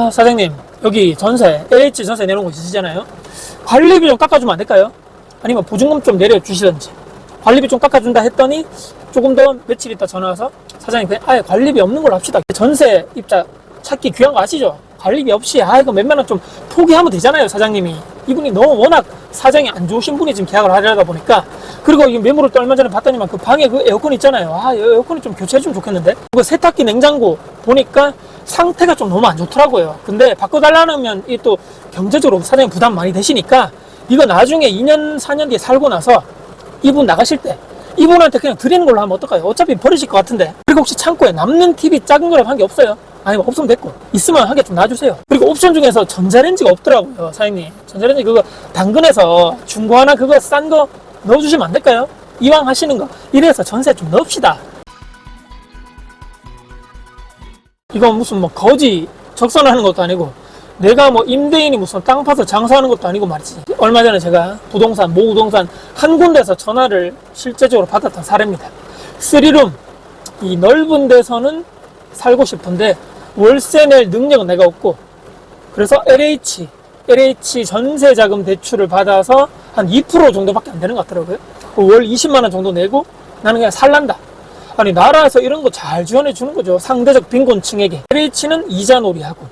아, 사장님, 여기 전세, LH 전세 내놓은 거 있으시잖아요. 관리비 좀 깎아주면 안 될까요? 아니면 보증금 좀 내려주시든지. 관리비 좀 깎아준다 했더니 조금 더 며칠 있다 전화 와서 사장님 그냥 아예 관리비 없는 걸로 합시다. 전세 입자 찾기 귀한 거 아시죠? 관리비 없이 이거 몇만 원 좀 포기하면 되잖아요. 사장님이 이분이 너무 워낙 사정이 안 좋으신 분이 지금 계약을 하려다 보니까. 그리고 이 매물을 또 얼마 전에 봤더니만 그 방에 그 에어컨 있잖아요. 에어컨이 좀 교체해주면 좋겠는데. 그리고 세탁기 냉장고 보니까 상태가 좀 너무 안 좋더라고요. 근데 바꿔달라면 이 또 경제적으로 사장님 부담 많이 되시니까 이거 나중에 2년 4년 뒤에 살고 나서 이분 나가실 때 이분한테 그냥 드리는 걸로 하면 어떨까요? 어차피 버리실 것 같은데. 그리고 혹시 창고에 남는 TV 작은 거라도 한 게 없어요? 아니면 없으면 됐고, 있으면 한 개 좀 놔주세요. 그리고 옵션 중에서 전자레인지가 없더라고요. 사장님, 전자레인지 그거 당근에서 중고 하나 그거 싼 거 넣어주시면 안 될까요? 이왕 하시는 거 이래서 전세 좀 넣읍시다. 이건 무슨 뭐 거지 적선하는 것도 아니고 내가 뭐 임대인이 무슨 땅 파서 장사하는 것도 아니고 말이지. 얼마 전에 제가 부동산, 모부동산 한 군데서 전화를 실제적으로 받았던 사례입니다. 3룸, 이 넓은 데서는 살고 싶은데 월세 낼 능력은 내가 없고, 그래서 LH 전세자금 대출을 받아서 한 2% 정도밖에 안 되는 것 같더라고요. 월 20만원 정도 내고 나는 그냥 살란다. 아니, 나라에서 이런 거 잘 지원해 주는 거죠. 상대적 빈곤층에게. LH는 이자 놀이하고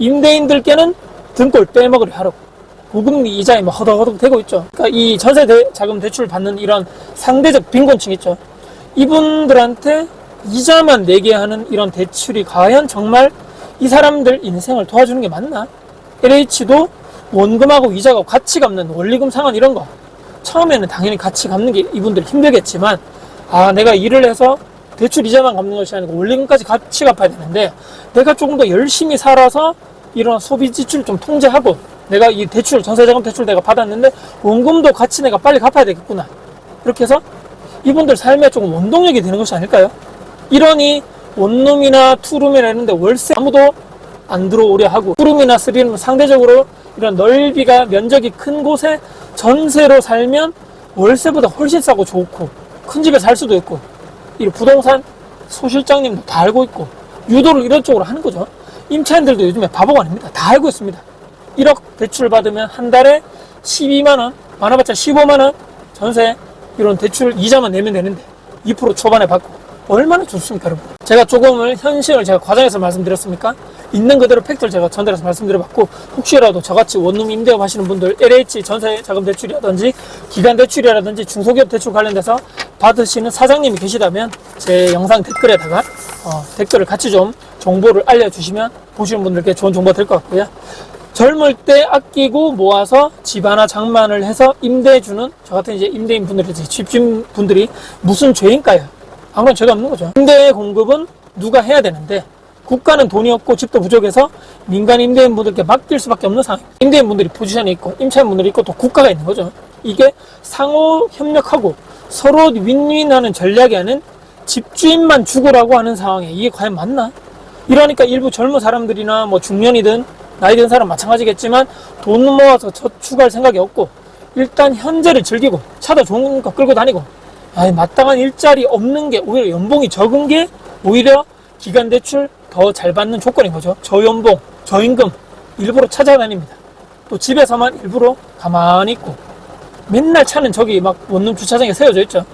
임대인들께는 등골 빼먹으려 하라고 고금리 이자에 막 허덕허덕 되고 있죠. 그러니까 이 전세자금 대출을 받는 이런 상대적 빈곤층 있죠. 이분들한테 이자만 내게 하는 이런 대출이 과연 정말 이 사람들 인생을 도와주는 게 맞나? LH도 원금하고 이자가 같이 갚는 원리금 상환 이런 거 처음에는 당연히 같이 갚는 게 이분들 힘들겠지만, 내가 일을 해서 대출 이자만 갚는 것이 아니고 원리금까지 같이 갚아야 되는데 내가 조금 더 열심히 살아서 이런 소비 지출 좀 통제하고 내가 이 대출, 전세자금 대출 내가 받았는데 원금도 같이 내가 빨리 갚아야 되겠구나. 이렇게 해서 이분들 삶에 조금 원동력이 되는 것이 아닐까요? 이러니 원룸이나 투룸이나 이런데 월세 아무도 안 들어오려 하고, 투룸이나 쓰리룸 상대적으로 이런 넓이가 면적이 큰 곳에 전세로 살면 월세보다 훨씬 싸고 좋고 큰 집에 살 수도 있고, 이 부동산 소실장님도 다 알고 있고 유도를 이런 쪽으로 하는 거죠. 임차인들도 요즘에 바보가 아닙니다. 다 알고 있습니다. 1억 대출 받으면 한 달에 12만원, 많아봤자 15만원 전세 이런 대출 이자만 내면 되는데 2% 초반에 받고 얼마나 좋습니까, 여러분? 제가 조금을 현실을 제가 과장해서 말씀드렸습니까? 있는 그대로 팩트를 제가 전달해서 말씀드려봤고, 혹시라도 저같이 원룸 임대업 하시는 분들 LH 전세 자금 대출이라든지 기간 대출이라든지 중소기업 대출 관련돼서 받으시는 사장님이 계시다면 제 영상 댓글에다가 댓글을 같이 좀 정보를 알려주시면 보시는 분들께 좋은 정보가 될 것 같고요. 젊을 때 아끼고 모아서 집 하나 장만을 해서 임대해주는 저 같은 이제 임대인 분들이, 집주인 분들이 무슨 죄인가요? 아무런 죄가 없는 거죠. 임대 공급은 누가 해야 되는데 국가는 돈이 없고 집도 부족해서 민간 임대인 분들께 맡길 수밖에 없는 상황입니다. 임대인 분들이 포지션이 있고 임차인 분들이 있고 또 국가가 있는 거죠. 이게 상호 협력하고 서로 윈윈하는 전략이 아닌 집주인만 죽으라고 하는 상황에 이게 과연 맞나? 이러니까 일부 젊은 사람들이나 뭐 중년이든 나이 든 사람 마찬가지겠지만 돈 모아서 저축할 생각이 없고 일단 현재를 즐기고 차도 좋은 거 끌고 다니고 마땅한 일자리 없는 게 오히려 연봉이 적은 게 오히려 기간대출 더 잘 받는 조건인 거죠. 저연봉, 저임금 일부러 찾아다닙니다. 또 집에서만 일부러 가만히 있고 맨날 차는 저기 막 원룸 주차장에 세워져 있죠.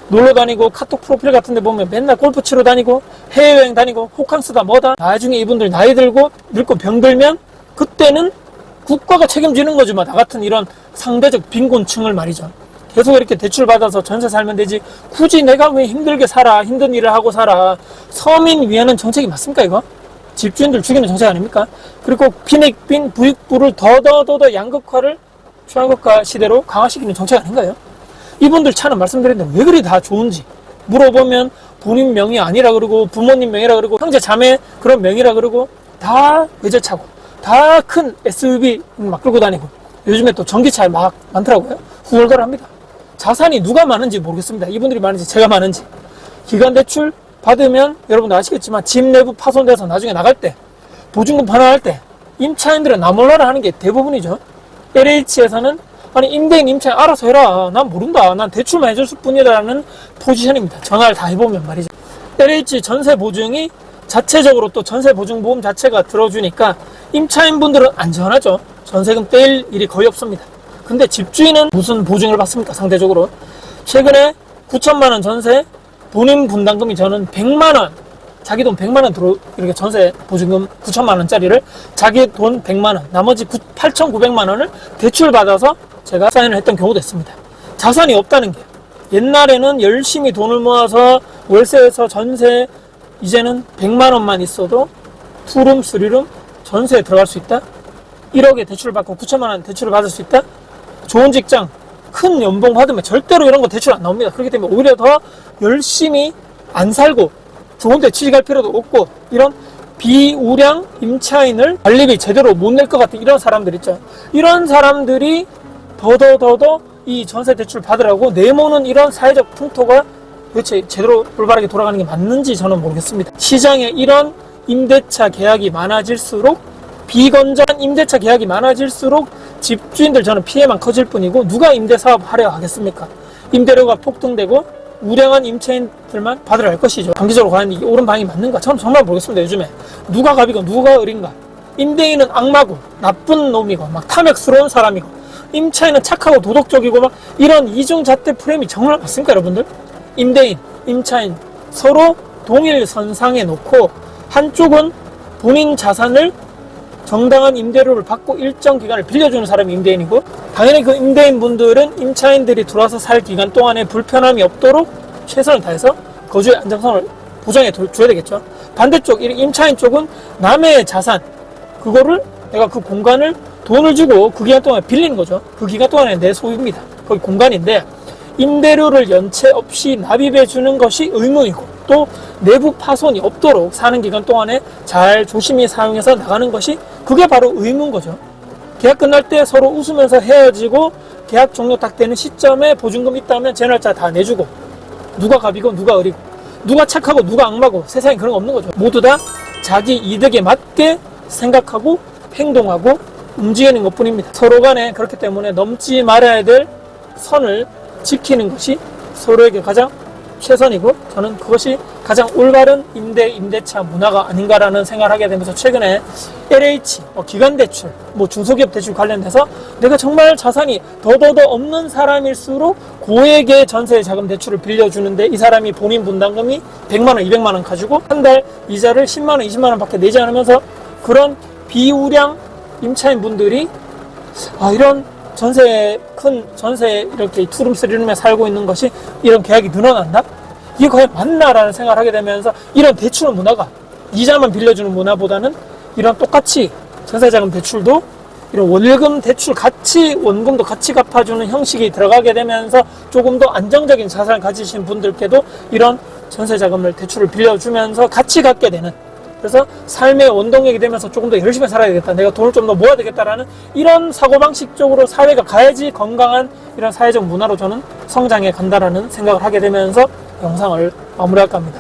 놀러 다니고 카톡 프로필 같은 데 보면 맨날 골프 치러 다니고 해외여행 다니고 호캉스다 뭐다. 나중에 이분들 나이 들고 늙고 병들면 그때는 국가가 책임지는 거지만 나 같은 이런 상대적 빈곤층을 말이죠. 계속 이렇게 대출 받아서 전세 살면 되지 굳이 내가 왜 힘들게 살아, 힘든 일을 하고 살아. 서민 위하는 정책이 맞습니까 이거? 집주인들 죽이는 정책 아닙니까? 그리고 빈익빈 부익부를 더더 양극화를 초양극화 시대로 강화시키는 정책 아닌가요? 이분들 차는 말씀드렸는데 왜 그리 다 좋은지 물어보면 본인 명의 아니라 그러고 부모님 명의라 그러고 형제 자매 그런 명의라 그러고 다 외제차고 다 큰 SUV 막 끌고 다니고 요즘에 또 전기차 막 많더라고요. 후월걸합니다. 자산이 누가 많은지 모르겠습니다. 이분들이 많은지 제가 많은지. 기간대출 받으면 여러분도 아시겠지만 집 내부 파손돼서 나중에 나갈 때 보증금 반환할 때 임차인들은 나 몰라라 하는 게 대부분이죠. LH에서는 아니 임대인 임차인 알아서 해라. 난 모른다. 난 대출만 해줬을 뿐이라는 포지션입니다. 전화를 다 해보면 말이죠. LH 전세 보증이 자체적으로 또 전세 보증 보험 자체가 들어주니까 임차인분들은 안전하죠. 전세금 떼일 일이 거의 없습니다. 근데 집주인은 무슨 보증을 받습니까? 상대적으로 최근에 9천만원 전세, 본인 분담금이 저는 100만원, 자기 돈 100만원 들어, 이렇게 전세 보증금 9천만원짜리를 자기 돈 100만원, 나머지 8,900만원을 대출받아서 제가 사인을 했던 경우도 있습니다. 자산이 없다는 게, 옛날에는 열심히 돈을 모아서 월세에서 전세, 이제는 100만원만 있어도 투룸, 쓰리룸 전세에 들어갈 수 있다? 1억에 대출을 받고 9천만원 대출을 받을 수 있다? 좋은 직장, 큰 연봉 받으면 절대로 이런 거 대출 안 나옵니다. 그렇기 때문에 오히려 더 열심히 안 살고 좋은 데 취직할 필요도 없고, 이런 비우량 임차인을 관리비 제대로 못 낼 것 같은 이런 사람들 있죠. 이런 사람들이 더더 이 전세 대출 받으라고 내모는 이런 사회적 풍토가 도대체 제대로 올바르게 돌아가는 게 맞는지 저는 모르겠습니다. 시장에 이런 임대차 계약이 많아질수록, 비건전한 임대차 계약이 많아질수록 집주인들 저는 피해만 커질 뿐이고, 누가 임대사업 하려 하겠습니까? 임대료가 폭등되고 우량한 임차인들만 받으려 할 것이죠. 단기적으로 과연 이게 옳은 방향이 맞는가? 저는 정말 모르겠습니다. 요즘에 누가 갑이고 누가 을인가? 임대인은 악마고 나쁜 놈이고 막 탐욕스러운 사람이고, 임차인은 착하고 도덕적이고 막 이런 이중잣대 프레임이 정말 맞습니까, 여러분들? 임대인, 임차인 서로 동일 선상에 놓고, 한쪽은 본인 자산을 정당한 임대료를 받고 일정 기간을 빌려주는 사람이 임대인이고, 당연히 그 임대인분들은 임차인들이 들어와서 살 기간 동안에 불편함이 없도록 최선을 다해서 거주의 안정성을 보장해 줘야 되겠죠. 반대쪽 임차인 쪽은 남의 자산, 그거를 내가 그 공간을 돈을 주고 그 기간 동안에 빌리는 거죠. 그 기간 동안에 내 소유입니다. 거기 공간인데, 임대료를 연체 없이 납입해 주는 것이 의무이고, 또 내부 파손이 없도록 사는 기간 동안에 잘 조심히 사용해서 나가는 것이, 그게 바로 의무인 거죠. 계약 끝날 때 서로 웃으면서 헤어지고 계약 종료 딱 되는 시점에 보증금 있다면 제 날짜 다 내주고, 누가 갑이고 누가 을이고 누가 착하고 누가 악마고 세상에 그런 거 없는 거죠. 모두 다 자기 이득에 맞게 생각하고 행동하고 움직이는 것 뿐입니다. 서로 간에 그렇기 때문에 넘지 말아야 될 선을 지키는 것이 서로에게 가장 최선이고, 저는 그것이 가장 올바른 임대차 문화가 아닌가라는 생각을 하게 되면서, 최근에 LH, 기간대출, 중소기업 대출 관련돼서 내가 정말 자산이 더더더 없는 사람일수록 고액의 전세 자금 대출을 빌려주는데, 이 사람이 본인 분담금이 100만원, 200만원 가지고 한 달 이자를 10만원, 20만원 밖에 내지 않으면서, 그런 비우량 임차인분들이 이런 큰 전세 이렇게 투룸 쓰리룸에 살고 있는 것이, 이런 계약이 늘어난다? 이게 과연 맞나라는 생각을 하게 되면서, 이런 대출 문화가, 이자만 빌려주는 문화보다는 이런 똑같이 전세자금 대출도 이런 원금 대출 같이, 원금도 같이 갚아주는 형식이 들어가게 되면서 조금 더 안정적인 자산을 가지신 분들께도 이런 전세자금을 대출을 빌려주면서 같이 갖게 되는, 그래서 삶의 원동력이 되면서 조금 더 열심히 살아야 되겠다, 내가 돈을 좀 더 모아야 되겠다라는 이런 사고방식적으로 사회가 가야지 건강한 이런 사회적 문화로 저는 성장해 간다라는 생각을 하게 되면서 영상을 마무리할까 합니다.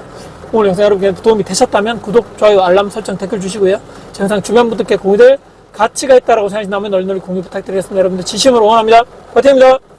오늘 영상 여러분께 도움이 되셨다면 구독, 좋아요, 알람 설정, 댓글 주시고요. 제 영상 주변 분들께 공유될 가치가 있다고 생각하신다면 널리 공유 부탁드리겠습니다. 여러분들 진심으로 응원합니다. 화이팅입니다.